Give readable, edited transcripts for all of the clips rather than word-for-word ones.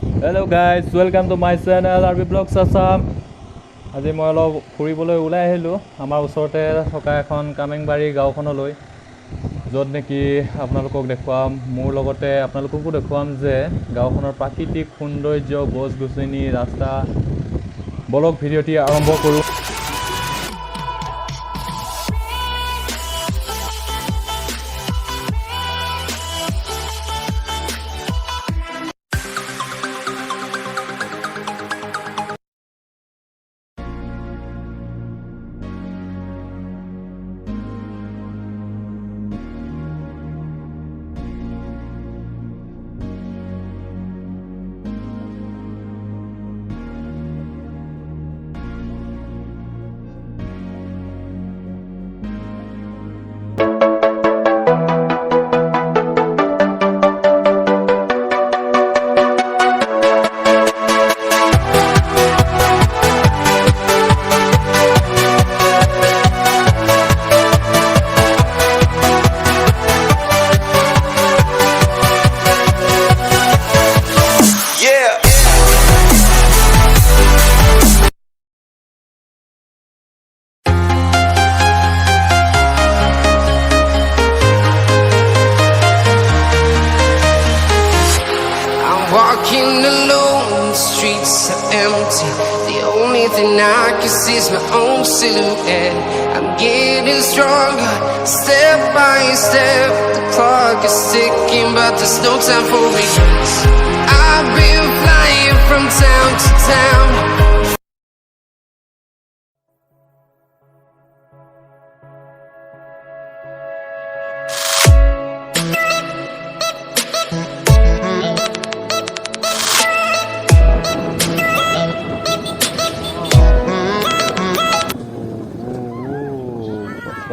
Hello guys, welcome to my channel RB Vlogs Assam. আজি মই অলপ ফুৰিবলৈ ওলাই আহিলো আমাৰ ওচৰতে থকা এখন কামেংবাৰী গাঁওখনলৈ য'ত নেকি আপোনালোকক দেখুৱাম মোৰ লগতে আপোনালোককো দেখুৱাম যে গাঁওখনৰ প্ৰাকৃতিক সৌন্দৰ্য গছ-গছনি ৰাস্তা বলক ভিডিঅ'টি আৰম্ভ কৰো Walking alone, the streets are empty. The only thing I can see is my own silhouette. I'm getting stronger, step by step. The clock is ticking, but there's no time for regrets. I've been flying from town to town.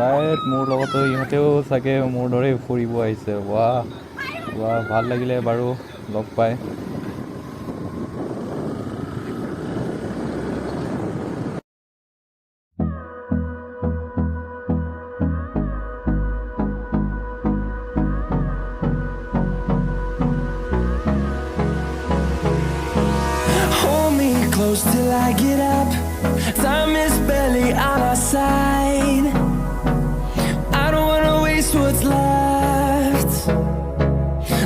Right, মোৰ লগতো ইহঁতেও চাগে মোৰ দৰে ফুৰিব আহিছে বাহ বাহ ভাল লাগিলে বাৰু log pi Hold me close till I get up. Time is barely on our side. I don't wanna waste what's left.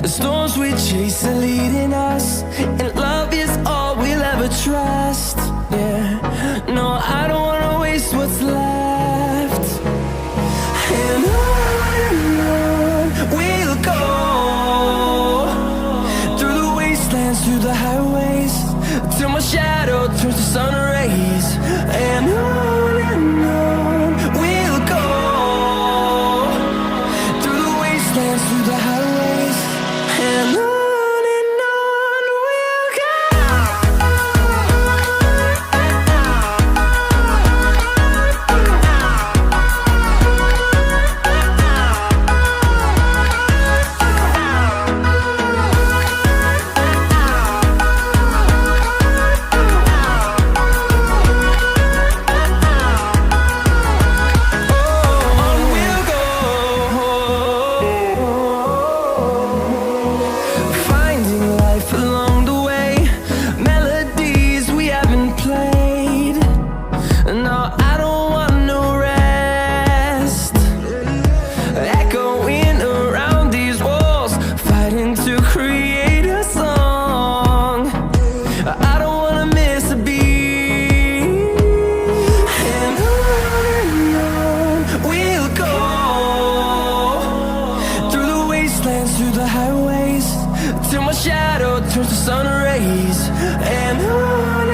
The storms we chase are leading us, and love is all we'll ever trust. Yeah, no, I don't wanna waste what's left. And on we'll go, through the wastelands, through the highways, till my shadow turns to sun rays. And on we'll go, through the wastelands, through the highways. And on we'll go. Finding life along the way, melodies we haven't played. No, I don't want no rest. Echoing around these walls, fighting to create a song. I don't wanna miss a beat. And on we'll go, through the wastelands, through the highways, till my shadow turns to sun rays. And on